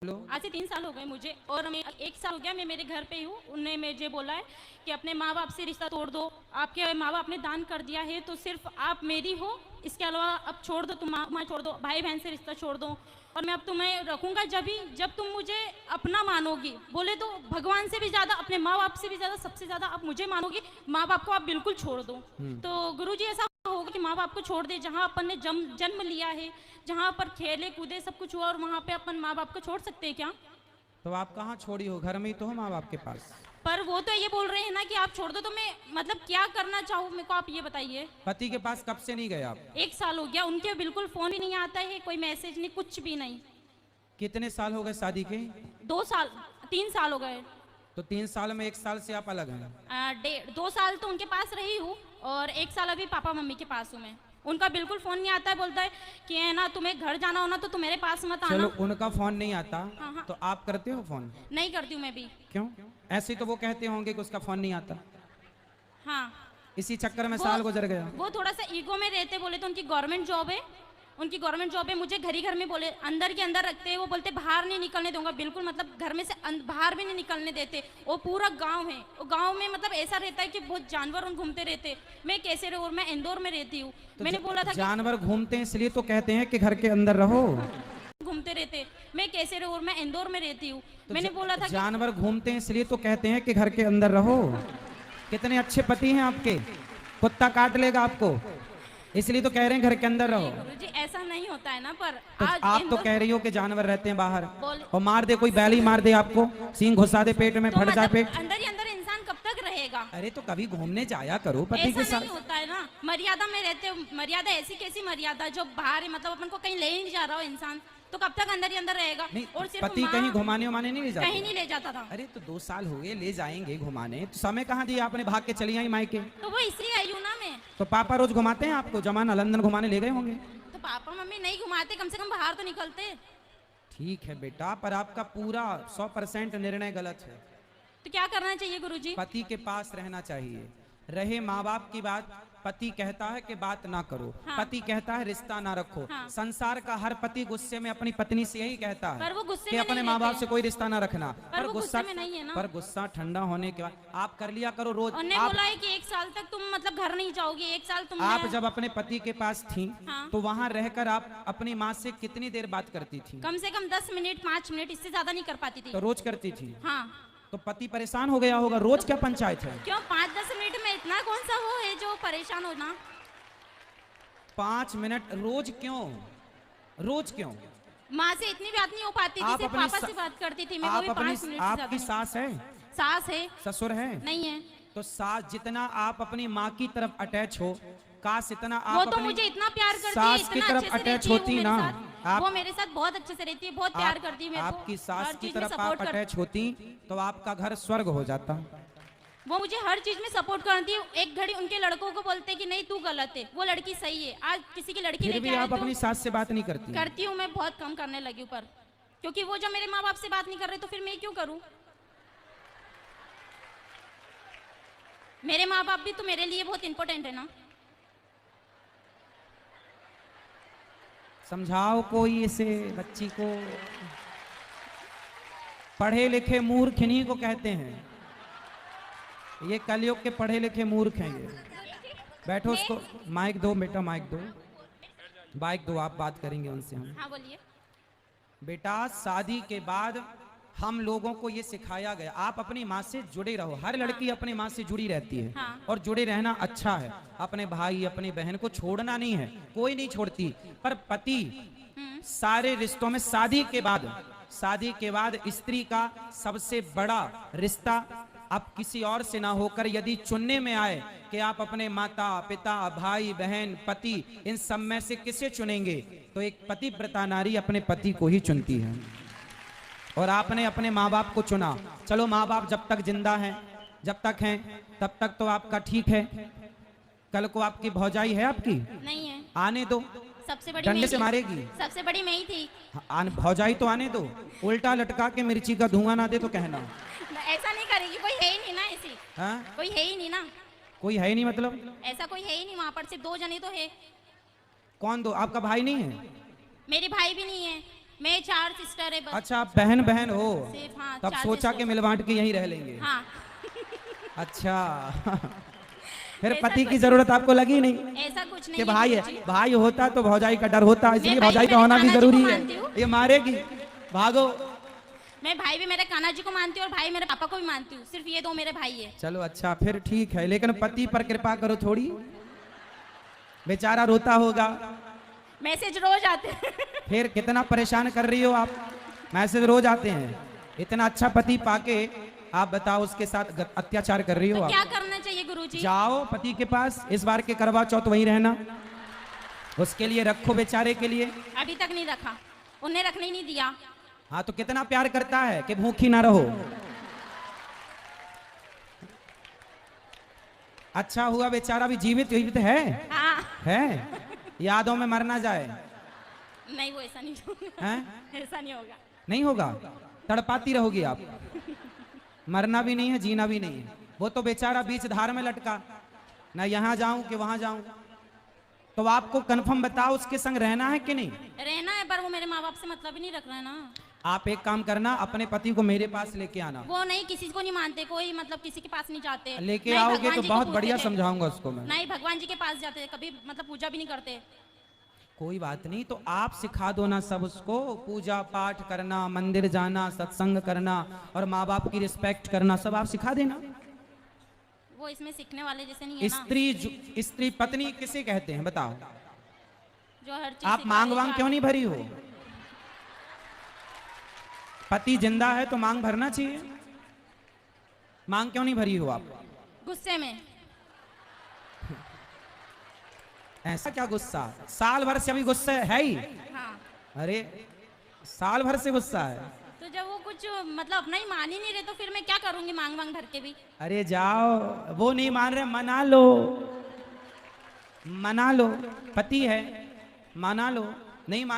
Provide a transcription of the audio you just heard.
आज से 3 साल हो गए मुझे, और मैं 1 साल हो गया मैं मेरे घर पे ही हूँ। उन्होंने मुझे बोला है कि अपने माँ बाप से रिश्ता तोड़ दो, आपके माँ बाप ने दान कर दिया है तो सिर्फ आप मेरी हो, इसके अलावा अब छोड़ दो, तुम माँ छोड़ दो, भाई बहन से रिश्ता छोड़ दो, और मैं अब तुम्हें रखूंगा जब तुम मुझे अपना मानोगी। बोले तो भगवान से भी ज़्यादा, अपने माँ बाप से भी ज़्यादा, सबसे ज़्यादा आप मुझे मानोगी, माँ बाप को आप बिल्कुल छोड़ दो। तो गुरुजी ऐसा होगा कि माँ बाप को छोड़ दे, जहाँ अपन ने जन्म लिया है, जहाँ पर खेले कूदे सब कुछ हुआ, और वहाँ पे अपन माँ बाप को छोड़ सकते हैं क्या? तो आप कहाँ छोड़ी हो? घर में ही तो हो माँ बाप के पास। पर वो तो ये बोल रहे हैं ना कि आप छोड़ दो, तो मैं मतलब क्या करना चाहूँ मेरे को आप ये बताइए। पति के पास कब से नहीं गए आप? 1 साल हो गया, उनके बिल्कुल फोन भी नहीं आता है, कोई मैसेज नहीं, कुछ भी नहीं। कितने साल हो गए शादी के? 2 साल 3 साल हो गए। तो 3 साल में 1 साल से आप अलग हैं। 2 साल तो उनके पास रही हूँ, और 1 साल अभी पापा मम्मी के पास हूँ मैं। उनका बिल्कुल फोन नहीं आता है, बोलता है कि है ना तुम्हें घर जाना हो ना तो तुम मेरे पास मत आना। चलो उनका फोन नहीं आता, हाँ। तो आप करते हो फोन? नहीं करती हूँ मैं भी। क्यों? ऐसे तो वो कहते होंगे कि उसका फोन नहीं आता। हाँ, इसी चक्कर में साल गुजर गया। वो थोड़ा सा ईगो में रहते, बोले तो उनकी गवर्नमेंट जॉब है, उनकी गवर्नमेंट जॉब है, मुझे घर ही घर में बोले अंदर के अंदर रखते हैं। वो बोलते बाहर नहीं निकलने दूंगा बिल्कुल, मतलब घर में से बाहर भी नहीं निकलने देते। वो पूरा गांव है, वो गांव में मतलब ऐसा रहता है कि बहुत जानवर उन घूमते रहते। मैं कैसे रहूँ? मैं इंदौर में रहती हूँ। तो मैंने बोला था जानवर घूमते हैं इसलिए तो कहते हैं कि घर के अंदर रहो। घूमते रहते, मैं कैसे रहूँ? मैं इंदौर में रहती हूँ। तो मैंने बोला था जानवर घूमते हैं इसलिए तो कहते हैं कि घर के अंदर रहो। कितने अच्छे पति हैं आपके, कुत्ता काट लेगा आपको, इसलिए तो कह रहे हैं घर के अंदर रहो। गुरुजी ऐसा नहीं होता है ना, पर तो आज आप तो कह रही हो कि जानवर रहते हैं बाहर, बोल- और मार दे, कोई बैल ही मार दे आपको, सींग घुसा दे पेट में, तो फट जाए मतलब पेट। अंदर ही अंदर इंसान कब तक रहेगा? अरे तो कभी घूमने जाया करो पति ऐसा के साथ। नहीं होता है ना, मर्यादा में रहते हो। मर्यादा ऐसी कैसी मर्यादा जो बाहर है, मतलब अपन को कहीं ले ही नहीं जा रहा हो इंसान, तो कब तक अंदर ही अंदर रहेगा? नहीं, और सिर्फ पति कहीं घुमाने उमाने नहीं ले जाते? कहीं नहीं ले जाता था। अरे तो 2 साल हो गए, ले जाएंगे घुमाने, तो समय कहाँ दिया आपने? भाग के चली आई मायके। तो वो इसलिए आई हूँ ना मैं। तो पापा रोज घुमाते हैं आपको? जमाना लंदन घुमाने ले गए होंगे। तो पापा मम्मी नहीं घुमाते, कम से कम बाहर तो निकलते। ठीक है बेटा, पर आपका पूरा 100% निर्णय गलत है। तो क्या करना चाहिए गुरुजी? पति के पास रहना चाहिए। रहे माँ बाप की बात, पति कहता है कि बात ना करो, हाँ। पति कहता है रिश्ता ना रखो। हाँ। संसार का हर पति गुस्से में अपनी पत्नी से यही कहता है पर वो गुस्से कि में अपने नहीं माँ बाप रहते से कोई रिश्ता ना रखना। पर वो गुस्से में नहीं है ना। पर गुस्सा ठंडा होने के बाद आप कर लिया करो रोज। उन्होंने बोला है कि 1 साल तक तुम मतलब घर नहीं जाओगी, 1 साल तुम आप जब अपने पति के पास थी, हाँ। तो वहाँ रहकर आप अपनी माँ से कितनी देर बात करती थी? कम से कम 10 मिनट 5 मिनट, इससे ज्यादा नहीं कर पाती थी। तो रोज करती थी? हाँ। तो पति परेशान हो गया होगा, रोज क्या पंचायत है? क्यों 5-10 मिनट में इतना कौन सा वो है जो परेशान होना? 5 मिनट रोज क्यों? रोज क्यों? माँ से इतनी बात नहीं हो पाती थी, सिर्फ पापा से बात करती थी मैं, वो भी 5 मिनट से आपकी ज्यादा सास है? नहीं। सास है? ससुर है? नहीं है। तो सास जितना आप अपनी माँ की तरफ अटैच हो, काश इतना आप वो तो अपनी मुझे इतना प्यार करती है, सास की इतना तरफ अच्छे से अटैच रहती है वो होती मेरे ना। साथ। वो मेरे साथ बहुत अच्छे से रहती है, बहुत प्यार करती है मेरे को। आपकी हर सास की चीज में तरफ सपोर्ट आप अटैच होती तो आपका घर स्वर्ग हो जाता। वो मुझे हर चीज में सपोर्ट करती है। एक घड़ी उनके लड़कों को बोलते हैं कि नहीं तू गलत है, वो लड़की सही है। आज किसी की लड़की फिर लेके भी आए आप अपनी तो सास से बात नहीं करती? करती हूँ मैं, बहुत कम करने लगी हूँ, पर क्योंकि वो जब मेरे माँ बाप से बात नहीं कर रहे तो फिर मैं क्यों करूँ? मेरे माँ बाप भी तो मेरे लिए बहुत इंपॉर्टेंट है ना। समझाओ कोई इसे बच्ची को। पढ़े लिखे मूर्ख इन्हीं को कहते हैं, ये कलयुग के पढ़े लिखे मूर्ख हैं ये। बैठो, उसको माइक दो बेटा, माइक दो, माइक दो, आप बात करेंगे उनसे हम। हाँ बोलिए। बेटा शादी के बाद हम लोगों को ये सिखाया गया आप अपनी माँ से जुड़े रहो। हर लड़की अपनी माँ से जुड़ी रहती है, हाँ। और जुड़े रहना अच्छा है। अपने भाई अपनी बहन को छोड़ना नहीं है, कोई नहीं छोड़ती। पर पति सारे रिश्तों में शादी के बाद स्त्री का सबसे बड़ा रिश्ता अब किसी और से ना होकर यदि चुनने में आए कि आप अपने माता पिता भाई बहन पति इन सब में से किसे चुनेंगे, तो एक पतिव्रता नारी अपने पति को ही चुनती है। और आपने अपने माँ बाप को चुना। चलो माँ बाप जब तक जिंदा हैं, जब तक हैं तब तक तो आपका ठीक है। कल को आपकी भौजाई है आपकी? नहीं है। आने दो, सबसे बड़ी डंडे मैं से थी। मारेगी। सबसे बड़ी मैं ही थी। भौजाई तो आने दो, उल्टा लटका के मिर्ची का धुआं ना दे तो कहना। ऐसा नहीं करेगी, कोई है ही नहीं ना ऐसी। हाँ? कोई है ही नहीं ना। कोई है ही नहीं मतलब? ऐसा कोई है ही नहीं, वहाँ पर सिर्फ 2 जने तो है। कौन दो? आपका भाई नहीं है? मेरे भाई भी नहीं है। मैं 4 सिस्टर है बस। अच्छा आप बहन बहन हो, सिर्फ हाँ, तब 4 सोचा sister। कि मिल बांट के यहीं रह लेंगे। हाँ अच्छा फिर ऐसा पति की कुछ- जरूरत आपको लगी नहीं ऐसा कुछ नहीं कि है भाई गुरुजी। है, भाई होता तो भौजाई का डर होता, इसलिए भाई भौजाई का मेरे होना भी कान्हा जी को जरूरी मानती हूँ। है। ये मारेगी, भागो। मैं भाई भी मेरे कान्हा जी को मानती हूँ और भाई मेरे पापा को भी मानती हूँ, सिर्फ ये 2 मेरे भाई है। चलो अच्छा फिर ठीक है, लेकिन पति पर कृपा करो थोड़ी, बेचारा रोता होगा। मैसेज रोज आते हैं। फिर कितना परेशान कर रही हो आप, मैसेज रोज आते हैं। इतना अच्छा पति पाके आप बताओ उसके साथ अत्याचार कर रही हो तो आप। क्या करना चाहिए गुरुजी? जाओ पति के पास, इस बार के करवा चौथ वहीं रहना, उसके लिए रखो बेचारे के लिए। अभी तक नहीं रखा, उन्हें रखने ही नहीं दिया। हाँ तो कितना प्यार करता है कि भूखी ना रहो। अच्छा हुआ बेचारा भी जीवित जीवित हाँ है, यादों में मर ना जाए। नहीं वो ऐसा नहीं होगा। हैं? ऐसा नहीं होगा। नहीं होगा, तड़पाती रहोगी आप। मरना भी नहीं है, जीना भी नहीं है। वो तो बेचारा बीच धार में लटका, ना यहाँ जाऊं कि वहां जाऊं। तो आपको कंफर्म बताओ उसके संग रहना है कि नहीं? रहना है, पर वो मेरे माँ बाप से मतलब ही नहीं रख रहा है ना। आप एक काम करना, अपने पति को मेरे पास लेके आना। वो नहीं, किसी को नहीं मानते, कोई मतलब किसी के पास नहीं जाते। लेके नहीं, आओगे भगवान तो जी को बहुत पूछते बढ़िया थे। समझाऊंगा उसको मैं। नहीं भगवान जी के पास जाते, कभी मतलब पूजा भी नहीं करते। कोई बात नहीं, तो आप सिखा दो ना सब उसको, पूजा पाठ करना, मंदिर जाना, सत्संग करना और माँ बाप की रिस्पेक्ट करना, सब आप सिखा देना। वो इसमें सीखने वाले जैसे नहीं है ना। स्त्री पत्नी किसे कहते हैं बताओ? जो हर चीज आप सिखा मांग देगा। वांग क्यों नहीं भरी हो? पति जिंदा है तो मांग भरना चाहिए। मांग क्यों नहीं भरी हो आप? गुस्से में। ऐसा क्या गुस्सा? साल भर से अभी गुस्सा है ही। हाँ अरे साल भर से गुस्सा है। तो जब वो कुछ मतलब अपना ही मान ही नहीं रहे तो फिर मैं क्या करूंगी मांग वांग भर के भी? अरे जाओ, वो नहीं मान रहे, मना लो, मना लो, पति है, मना लो। नहीं मान